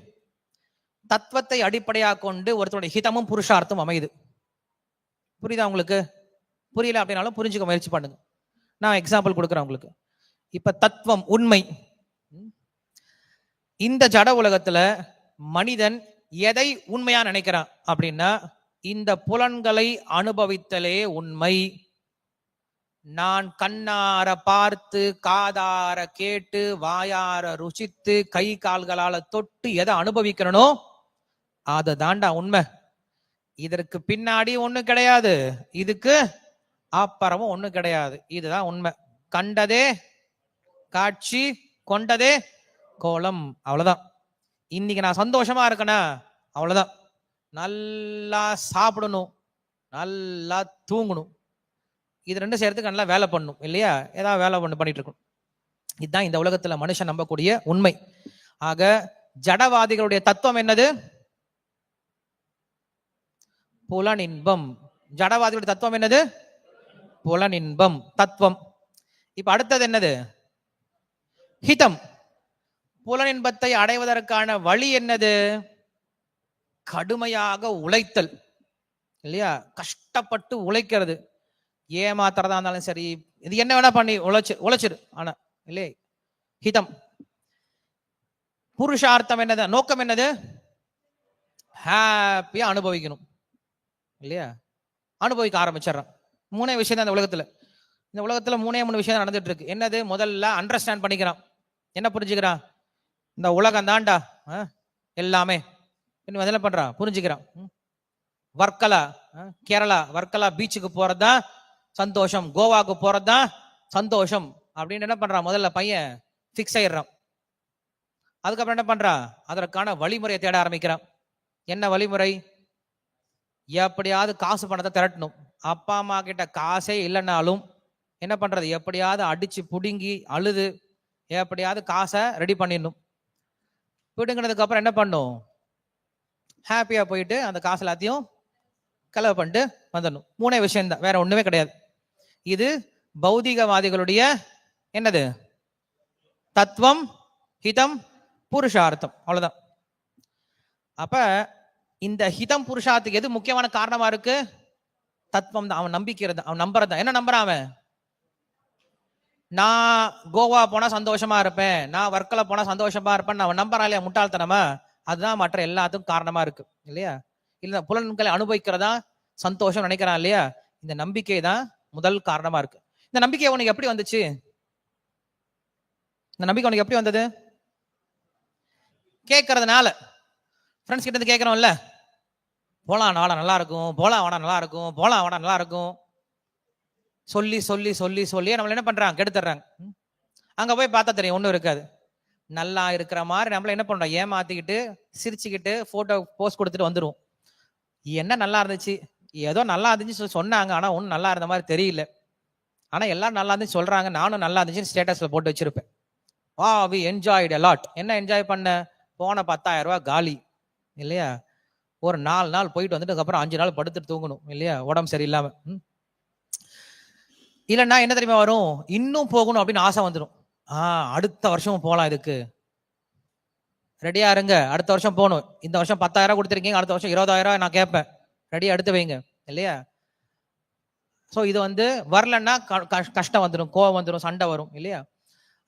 தத்துவத்தை அடிப்படையாக கொண்டு ஒருத்தருடைய ஹிதமும் புருஷார்த்தம் அமையுது. புரியுதா உங்களுக்கு? புரியல அப்படின்னாலும் புரிஞ்சுக்க முயற்சி பண்ணுங்க. நான் எக்ஸாம்பிள் கொடுக்குறேன் உங்களுக்கு. இப்ப தத்துவம், உண்மை. இந்த ஜட உலகத்துல மனிதன் எதை உண்மையா நினைக்கிறான் அப்படின்னா, இந்த புலன்களை அனுபவித்தலே உண்மை. நான் கண்ணார பார்த்து, காதார கேட்டு, வாயார ருசித்து, கை கால்களால தொட்டு எதை அனுபவிக்கிறனோ அதை தாண்டா உண்மை. இதற்கு பின்னாடி ஒண்ணு கிடையாது, இதுக்கு அப்புறமும் ஒண்ணு கிடையாது. இதுதான் உண்மை. கண்டதே காட்சி, கொண்டதே கோலம், அவ்வளவுதான். இன்னைக்கு நான் சந்தோஷமா இருக்கேனா, அவ்வளவுதான். நல்லா சாப்பிடணும், நல்லா தூங்கணும், இது 2 சேர்த்துக்கு நல்லா வேலை பண்ணணும், இல்லையா? ஏதாவது வேலை பண்ணிட்டு இருக்கணும். இதுதான் இந்த உலகத்துல மனுஷன் நம்பக்கூடிய உண்மை. ஆக ஜடவாதிகளுடைய தத்துவம் என்னது? புலனின்பம். ஜடவாதிகளுடைய தத்துவம் என்னது? புலனின்பம், தத்துவம். இப்ப அடுத்தது என்னது? ஹிதம். புலனின்பத்தை அடைவதற்கான வழி என்னது? கடுமையாக உழைத்தல், இல்லையா? கஷ்டப்பட்டு உழைக்கிறது. ஏமாத்துறதா இருந்தாலும் சரி, இது என்ன வேணா பண்ணி உழைச்சிரு, ஆனா இல்லையே ஹிதம். புருஷார்த்தம் என்னது? நோக்கம் என்னது? ஹாப்பியா அனுபவிக்கணும், இல்லையா? அனுபவிக்க ஆரம்பிச்சிடறான். 3 விஷயம் தான் இந்த உலகத்துல. இந்த உலகத்துல 3 விஷயம் நடந்துட்டு இருக்கு. என்னது? முதல்ல அண்டர்ஸ்டாண்ட் பண்ணிக்கிறான். என்ன புரிஞ்சுக்கிறான்? இந்த உலகம் தாண்டா எல்லாமே. என்ன பண்றான்? புரிஞ்சுக்கிறான். வர்க்கலா, கேரளா வர்க்கலா பீச்சுக்கு போறதுதான் சந்தோஷம், கோவாக்கு போறதுதான் சந்தோஷம் அப்படின்னு என்ன பண்றான்? முதல்ல பையன் பிக்ஸ் ஆயிடுறான். அதுக்கப்புறம் என்ன பண்றான்? அதற்கான வழிமுறையை தேட ஆரம்பிக்கிறான். என்ன வழிமுறை? எப்படியாவது காசு பணத்தை திரட்டணும். அப்பா அம்மா கிட்ட காசே இல்லைன்னாலும் என்ன பண்றது? எப்படியாவது அடிச்சு புடுங்கி அழுது எப்படியாவது காசை ரெடி பண்ணிடணும். பிடுங்கினதுக்கு அப்புறம் என்ன பண்ணும்? ஹாப்பியா போயிட்டு அந்த காசு எல்லாத்தையும் கலவை பண்ணிட்டு வந்துடணும். 3 விஷயம் தான், வேற ஒண்ணுமே கிடையாது. இது பௌதிகவாதிகளுடைய என்னது தத்துவம், ஹிதம், புருஷார்த்தம், அவ்வளவுதான். அப்ப இந்த ஹிதம் புருஷார்த்தத்துக்கு எது முக்கியமான காரணமா இருக்கு? தத்துவம் தான். அவன் நம்பிக்கிறது, அவன் நம்புறது. என்ன நம்புறான் அவன்? நான் கோவா போனா சந்தோஷமா இருப்பேன், நான் வர்க்கல போனா சந்தோஷமா இருப்பேன் அவன் நம்புறான் இல்லையா? முட்டாள்தனமா. அதுதான் மற்ற எல்லாத்துக்கும் காரணமா இருக்கு இல்லையா? இல்ல புலன்களை அனுபவிக்கிறதா சந்தோஷம் நினைக்கிறான் இல்லையா? இந்த நம்பிக்கை தான் முதல் காரணமா இருக்கு. இந்த நம்பிக்கை உனக்கு எப்படி வந்துச்சு? இந்த நம்பிக்கை உனக்கு எப்படி வந்தது? கேட்கறதுனால. ஃப்ரெண்ட்ஸ் கிட்ட இருந்து கேட்கறோம்ல, போலாம் வாடா நல்லா இருக்கும், போலாம் வாடா நல்லா இருக்கும், போலாம் வாடா நல்லா இருக்கும், சொல்லி சொல்லி சொல்லி சொல்லி நம்மள என்ன பண்றாங்க? கெடுத்துறாங்க. அங்க போய் பார்த்தா தெரியும் ஒண்ணும் இருக்காது. நல்லா இருக்கிற மாதிரி நம்மள என்ன பண்றோம்? ஏமாத்திக்கிட்டு சிரிச்சுக்கிட்டு போட்டோ போஸ்ட் கொடுத்துட்டு வந்துருவோம். என்ன நல்லா இருந்துச்சு, ஏதோ நல்லா இருந்துச்சு சொன்னாங்க, ஆனா ஒன்னும் நல்லா இருந்த மாதிரி தெரியல. ஆனா எல்லாரும் நல்லா இருந்துச்சு சொல்றாங்க, நானும் நல்லா இருந்துச்சுன்னு ஸ்டேட்டஸ்ல போட்டு வச்சிருப்பேன். We enjoyed a lot. என்ன என்ஜாய் பண்ண? போன 10,000 ரூபாய் காலி இல்லையா? ஒரு 4 நாள் போயிட்டு வந்துட்டு அப்புறம் 5 நாள் படுத்துட்டு தூங்கணும் இல்லையா? உடம்பு சரியில்லாம. இல்லைன்னா என்ன தெரியுமா வரும்? இன்னும் போகணும் அப்படின்னு ஆசை வந்துடும். அடுத்த வருஷம் போலாம், இதுக்கு ரெடியா இருங்க, அடுத்த வருஷம் போகணும். இந்த வருஷம் 10,000 கொடுத்துருக்கீங்க, அடுத்த வருஷம் 20,000 நான் கேட்பேன், ரெடியா எடுத்து வைங்க இல்லையா? சோ இது வரலன்னா கஷ்டம் வந்துடும், கோவம் வந்துடும், சண்டை வரும் இல்லையா?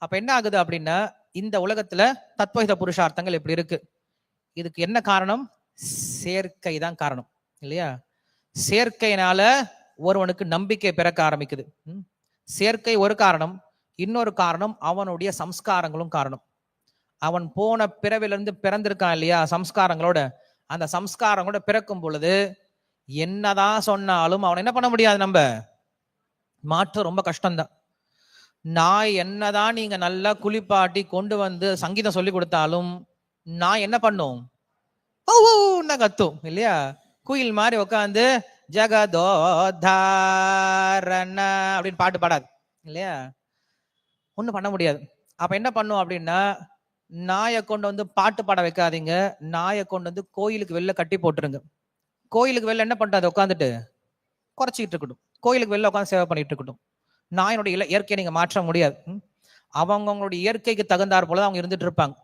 அப்ப என்ன ஆகுது அப்படின்னா, இந்த உலகத்துல தத்துவஹித புருஷார்த்தங்கள் இப்படி இருக்கு. இதுக்கு என்ன காரணம்? சேர்க்கை தான் காரணம் இல்லையா? சேர்க்கையினால ஒருவனுக்கு நம்பிக்கை பிறக்க ஆரம்பிக்குது. சேர்க்கை ஒரு காரணம், இன்னொரு காரணம் அவனுடைய சம்ஸ்காரங்களும் காரணம். அவன் போன பிறவிலிருந்து பிறந்திருக்கான் இல்லையா சம்ஸ்காரங்களோட, அந்த சம்ஸ்காரங்களோட பிறக்கும் பொழுது என்னதான் சொன்னாலும் அவன் என்ன பண்ண முடியாது, நம்ம மாற்றம் ரொம்ப கஷ்டம்தான். நாய் என்னதான் நீங்க நல்லா குளிப்பாட்டி கொண்டு வந்து சங்கீதம் சொல்லி கொடுத்தாலும் நான் என்ன பண்ணும்? கத்தும் இல்லையா? குயில் மாதிரி உட்காந்து ஜகதோதாரண அப்படின்னு பாட்டு பாடாது இல்லையா? ஒண்ணும் பண்ண முடியாது. அப்ப என்ன பண்ணும் அப்படின்னா, நாயை கொண்டு வந்து பாட்டு பாட வைக்காதீங்க, நாயை கொண்டு வந்து கோயிலுக்கு வெளில கட்டி போட்டுருங்க. கோயிலுக்கு வெளில என்ன பண்றது? உட்காந்துட்டு குறைச்சிக்கிட்டு இருக்கட்டும், கோயிலுக்கு வெளில உட்காந்து சேவை பண்ணிட்டு இருக்கட்டும். நாயினுடைய இயற்கையை நீங்க மாற்ற முடியாது. அவங்களுடைய இயற்கைக்கு தகுந்தாற் போல அவங்க இருந்துட்டு இருப்பாங்க.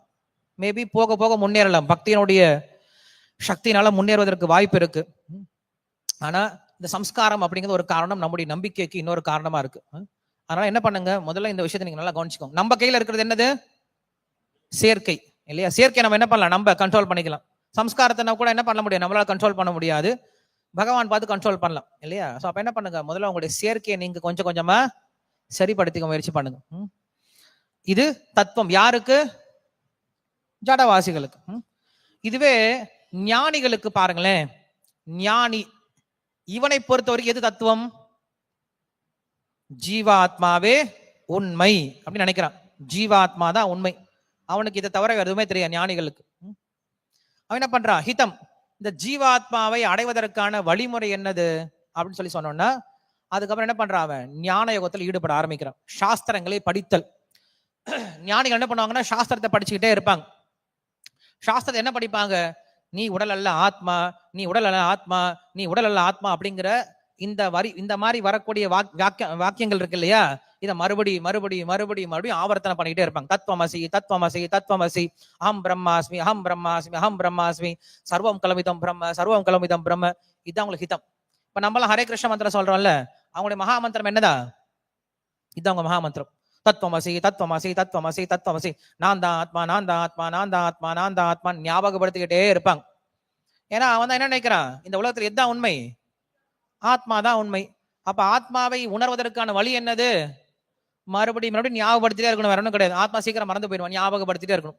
மேபி போக போக முன்னேறலாம், பக்தியினுடைய சக்தினால முன்னேறுவதற்கு வாய்ப்பு இருக்கு. ஆனா இந்த சம்ஸ்காரம் அப்படிங்கிறது ஒரு காரணம், நம்முடைய நம்பிக்கைக்கு இன்னொரு காரணமா இருக்கு. அதனால என்ன பண்ணுங்க, முதல்ல இந்த விஷயத்தை நீங்க நல்லா கவனிச்சுக்கோங்க. நம்ம கையில இருக்கிறது என்னது? சேர்க்கை இல்லையா? சேர்க்கை நம்ம என்ன பண்ணலாம்? நம்ம கண்ட்ரோல் பண்ணிக்கலாம். சம்ஸ்காரத்தை நம்ம கூட என்ன பண்ண முடியும்? நம்மளால கண்ட்ரோல் பண்ண முடியாது, பகவான் பார்த்து கண்ட்ரோல் பண்ணலாம் இல்லையா? சோ அப்ப என்ன பண்ணுங்க, முதல்ல உங்களுடைய சேர்க்கையை நீங்க கொஞ்சம் கொஞ்சமா சரிப்படுத்திக்க முயற்சி பண்ணுங்க. இது தத்துவம் யாருக்கு? ஜடவாசிகளுக்கு. இதுவே ஞானிகளுக்கு பாருங்களேன், ஞானி இவனை பொறுத்தவரைக்கும் எது தத்துவம்? ஜீவாத்மாவே உண்மை அப்படின்னு நினைக்கிறான். ஜீவாத்மா தான் உண்மை, அவனுக்கு இதை தவிர எதுவுமே தெரியாது. ஞானிகளுக்கு அவன் என்ன பண்றான்? ஹிதம், இந்த ஜீவாத்மாவை அடைவதற்கான வழிமுறை என்னது அப்படின்னு சொல்லி சொன்னோம்னா, அதுக்கப்புறம் என்ன பண்றான்? அவன் ஞான யோகத்தில் ஈடுபட ஆரம்பிக்கிறான். சாஸ்திரங்களை படித்தல். ஞானிகள் என்ன பண்ணுவாங்கன்னா, சாஸ்திரத்தை படிச்சுக்கிட்டே இருப்பாங்க. சாஸ்திரத்தை என்ன படிப்பாங்க? நீ உடல் அல்ல ஆத்மா, நீ உடல் அல்ல ஆத்மா, நீ உடல் அல்ல ஆத்மா அப்படிங்கிற இந்த மாதிரி வரக்கூடிய வாக்கியங்கள் இருக்கு இல்லையா? இதை மறுபடியும் மறுபடியும் மறுபடியும் மறுபடியும் ஆவர்த்தனை பண்ணிக்கிட்டே இருப்பாங்க. தத்துவமசி தத்துவமசி தத்துவமசி, அஹம் பிரம்மாஸ்மி அஹம் பிரம்மாஸ்மி அஹம் பிரம்மாஸ்மி, சர்வம் கலமிதம் பிரம்ம சர்வம் கலமிதம் பிரம்ம. இதுதான் உங்களுக்கு ஹிதம். இப்ப நம்மளாம் ஹரே கிருஷ்ண மந்திரம் சொல்றோம்ல, அவங்களுடைய மகா மந்திரம் என்னதா? இதுதான் அவங்க மகா மந்திரம். தத்துவமசி தத்துவமசி தத்துவமசி தத்துவமசி, நான் தான் ஆத்மா நான் தான் ஆத்மா நான் தான் ஆத்மா நான் தான் ஆத்மா ஞாபகப்படுத்திக்கிட்டே இருப்பாங்க. ஏன்னா அவன் தான் என்ன நினைக்கிறான்? இந்த உலகத்துல எதுதான் உண்மை? ஆத்மா தான் உண்மை. அப்ப ஆத்மாவை உணர்வதற்கான வழி என்னது? மறுபடியும் மறுபடியும் ஞாபகப்படுத்திட்டே இருக்கணும், வேற ஒன்றும் கிடையாது. ஆத்மா சீக்கிரம் மறந்து போயிடுவான், ஞாபகப்படுத்திட்டே இருக்கணும்.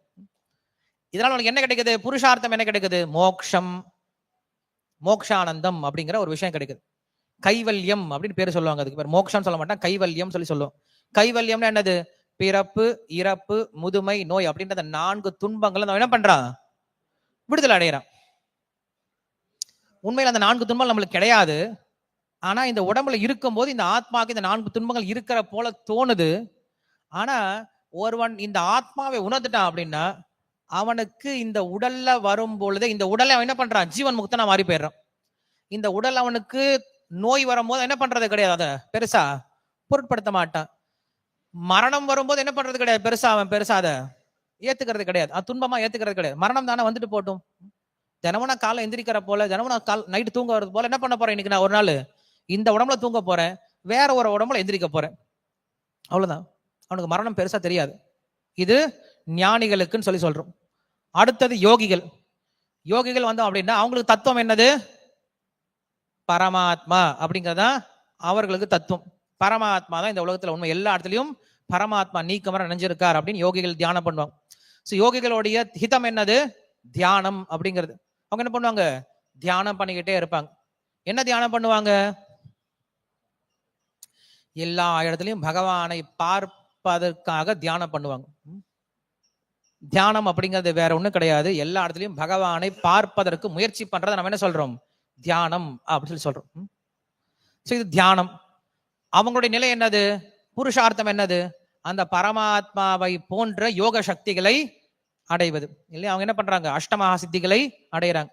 இதனால உனக்கு என்ன கிடைக்குது? புருஷார்த்தம் என்ன கிடைக்குது? மோக்ஷம், மோக்ஷானந்தம் அப்படிங்கிற ஒரு விஷயம் கிடைக்குது. கைவல்யம் அப்படின்னு பேரு சொல்லுவாங்க. அதுக்கு பேர் மோக்ஷம் சொல்ல மாட்டான், கைவல்யம் சொல்லி சொல்லுவோம். கைவல்யம்னா என்னது? பிறப்பு இறப்பு முதுமை நோய் அப்படின்ற 4 துன்பங்கள் என்ன பண்றான்? விடுதலை அடைகிறான். உண்மையில அந்த 4 துன்பங்கள் நம்மளுக்கு கிடையாது. ஆனா இந்த உடம்புல இருக்கும் போது இந்த ஆத்மாவுக்கு இந்த 4 துன்பங்கள் இருக்கிற போல தோணுது. ஆனா ஒருவன் இந்த ஆத்மாவை உணர்ந்துட்டான் அப்படின்னா அவனுக்கு இந்த உடல்ல வரும் பொழுது இந்த உடலை அவன் என்ன பண்றான், ஜீவன் முக்தனா மாறி போயிடுறான். இந்த உடல் அவனுக்கு நோய் வரும்போது என்ன பண்றது கிடையாது, அதை பெருசா பொருட்படுத்த மாட்டான். மரணம் வரும்போது என்ன பண்றது கிடையாது, பெருசா அதை ஏத்துக்கிறது கிடையாது, அது துன்பமா ஏத்துக்கிறது கிடையாது. மரணம் தானே, வந்துட்டு போட்டும். தினமும் நான் காலை எந்திரிக்கிற போல, தினமும் நான் நைட்டு தூங்க வரது போல என்ன பண்ண போறேன், இன்னைக்கு நான் ஒரு நாள் இந்த உடம்புல தூங்க போறேன், வேற ஒரு உடம்புல எந்திரிக்க போறேன், அவ்வளவுதான். அவனுக்கு மரணம் பெருசா தெரியாது. இது ஞானிகளுக்குன்னு சொல்லி சொல்றோம். அடுத்தது யோகிகள். யோகிகள் வந்தோம் அப்படின்னா அவங்களுக்கு தத்துவம் என்னது, பரமாத்மா அப்படிங்கறதா அவர்களுக்கு தத்துவம். பரமாத்மா தான் இந்த உலகத்துல உண்மை, எல்லா இடத்துலயும் பரமாத்மா நீக்கமர நினைஞ்சிருக்கார் அப்படின்னு யோகிகள் தியானம் பண்ணுவாங்க. சோ யோகிகளுடைய ஹிதம் என்னது, தியானம் அப்படிங்கிறது. அவங்க என்ன பண்ணுவாங்க, தியானம் பண்ணிக்கிட்டே இருப்பாங்க. என்ன தியானம் பண்ணுவாங்க, எல்லா இடத்துலயும் பகவானை பார்ப்பதற்காக தியானம் பண்ணுவாங்க. தியானம் அப்படிங்கிறது வேற ஒண்ணும் கிடையாது, எல்லா இடத்துலயும் பகவானை பார்ப்பதற்கு முயற்சி பண்றதை நம்ம என்ன சொல்றோம், தியானம் அப்படின்னு சொல்லி சொல்றோம். இது தியானம். அவங்களுடைய நிலை என்னது, புருஷார்த்தம் என்னது, அந்த பரமாத்மாவை போன்ற யோக சக்திகளை அடைவது இல்லையா. அவங்க என்ன பண்றாங்க, அஷ்டமஹா சித்திகளை அடைகிறாங்க.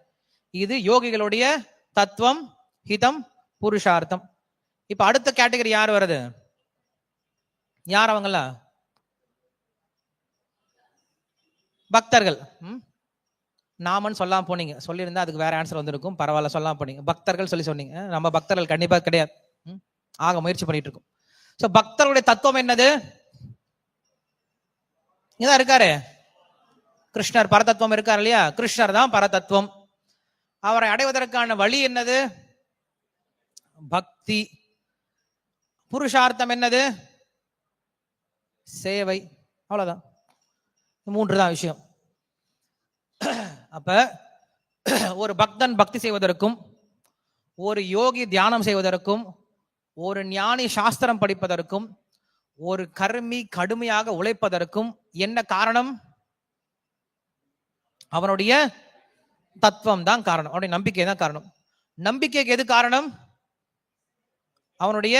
இது யோகிகளுடைய தத்துவம், ஹிதம், புருஷார்த்தம். இப்ப அடுத்த கேட்டகரி யார் வருது, யார் அவங்களா, பக்தர்கள். நாமன்னு சொல்லாம போனீங்க, சொல்லியிருந்தா அதுக்கு வேற ஆன்சர் வந்திருக்கும், பரவாயில்ல சொல்லாம போனீங்க. பக்தர்கள் சொல்லி சொன்னீங்க, நம்ம பக்தர்கள் கண்டிப்பா கிடையாது, ஆக முயற்சி பண்ணிட்டு இருக்கோம். சோ பக்தர்களுடைய தத்துவம் என்னது, இதான் இருக்காரு கிருஷ்ணர், பரதத்துவம் இருக்கார் இல்லையா, கிருஷ்ணர் தான் பரதத்துவம். அவரை அடைவதற்கான வழி என்னது, பக்தி. புருஷார்த்தம் என்னது, சேவை. அவ்வளவுதான், மூன்று தான் விஷயம். அப்ப ஒரு பக்தன் பக்தி செய்வதற்கும், ஒரு யோகி தியானம் செய்வதற்கும், ஒரு ஞானி சாஸ்திரம் படிப்பதற்கும், ஒரு கர்மி கடுமையாக உழைப்பதற்கும் என்ன காரணம், அவனுடைய தத்துவம் தான் காரணம், அவனுடைய நம்பிக்கை தான் காரணம். நம்பிக்கைக்கு எது காரணம், அவனுடைய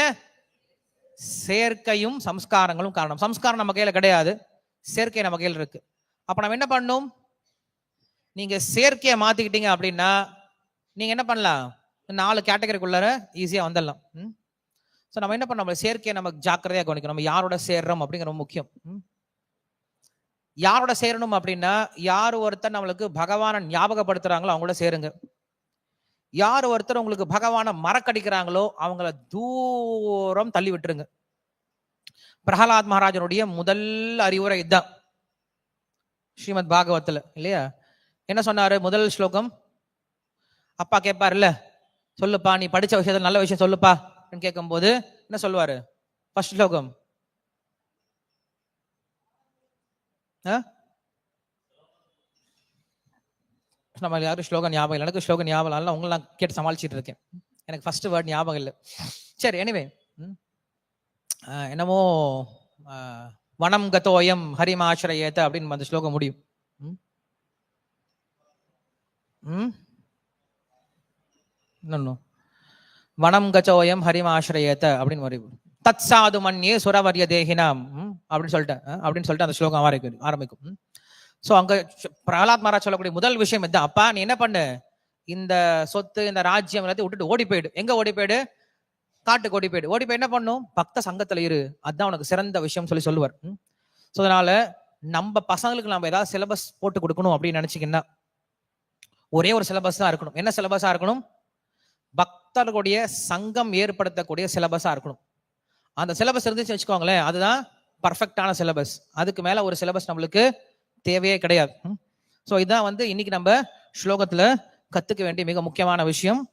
சேர்க்கையும் சம்ஸ்காரங்களும் காரணம். சம்ஸ்காரம் நம்ம கையில கிடையாது, சேர்க்கை நம்ம கையில் இருக்கு. அப்ப நம்ம என்ன பண்ணணும், நீங்க சேர்க்கையை மாத்திக்கிட்டீங்க அப்படின்னா நீங்க என்ன பண்ணலாம், 4 கேட்டகரிக்குள்ளார ஈஸியா வந்துடலாம். ஸோ நம்ம என்ன பண்ண, சேர்க்கையை நம்ம ஜாக்கிரதையா கவனிக்கணும். நம்ம யாரோட சேர்றோம் அப்படிங்கிற முக்கியம். யாரோட சேரணும் அப்படின்னா, யார் ஒருத்தர் நம்மளுக்கு பகவானை ஞாபகப்படுத்துறாங்களோ அவங்களோட சேருங்க. யார் ஒருத்தர் உங்களுக்கு பகவானை மறக்கடிக்கிறாங்களோ அவங்கள தூரம் தள்ளி விட்டுருங்க. பிரகலாத் மகாராஜனுடைய முதல் அறிவுரை இதுதான், ஸ்ரீமத் பாகவத்துல இல்லையா. என்ன சொன்னாரு, முதல் ஸ்லோகம், அப்பா கேட்பாரு இல்ல, சொல்லுப்பா நீ படிச்ச விஷயத்துல நல்ல விஷயம் சொல்லுப்பா கேட்கும் போது என்ன சொல்லுவாரு, ஃபர்ஸ்ட் ஸ்லோகம் நம்ம யாரும் ஸ்லோகம் ஞாபகம் இல்லை, எனக்கு ஸ்லோகம் ஞாபகம் இல்லை, உங்களை நான் கேட்டு சமாளிச்சுட்டு இருக்கேன், எனக்கு ஃபர்ஸ்ட் வேர்ட் ஞாபகம் இல்லை. சரி, எனிவே என்னமோ வனம் கதோயம் ஹரிமாஸ்ரயேத அப்படின்னு அந்த ஸ்லோகம் முடியும். வனம் கச்சோயம் ஹரிமாஸ்ரயேத அப்படின்னு வரும். தத் சாது மன்யே சுரவரிய தேகினாம் அப்படின்னு சொல்லிட்டு அந்த ஸ்லோகம் ஆரம்பிக்கும். சோ அங்க பிரகலாத் மகாராஜ் சொல்லக்கூடிய முதல் விஷயம் இதுதான், அப்பா நீ என்ன பண்ணு, இந்த சொத்து இந்த ராஜ்யம் எல்லாத்தையும் விட்டுட்டு ஓடி போயிடு. எங்க ஓடி போயிடு, காட்டுக்கு ஓடி போயிடு. ஓடி போய் என்ன பண்ணும், பக்த சங்கத்துல இரு, அதுதான் உனக்கு சிறந்த விஷயம் சொல்லுவார். சோ அதனால நம்ம பசங்களுக்கு நம்ம ஏதாவது சிலபஸ் போட்டு கொடுக்கணும் அப்படின்னு நினைச்சீங்கன்னா ஒரே ஒரு சிலபஸ் தான் இருக்கணும். என்ன சிலபஸா இருக்கணும், பக்தர்களுடைய சங்கம் ஏற்படுத்தக்கூடிய சிலபஸா இருக்கணும். அந்த சிலபஸ் இருந்துச்சு வச்சுக்கோங்களேன், அதுதான் பர்ஃபெக்டான சிலபஸ். அதுக்கு மேல ஒரு சிலபஸ் நம்மளுக்கு தேவையே கிடையாது. சோ இதான் இன்னைக்கு நம்ம ஸ்லோகத்துல கத்துக்க வேண்டிய மிக முக்கியமான விஷயம்.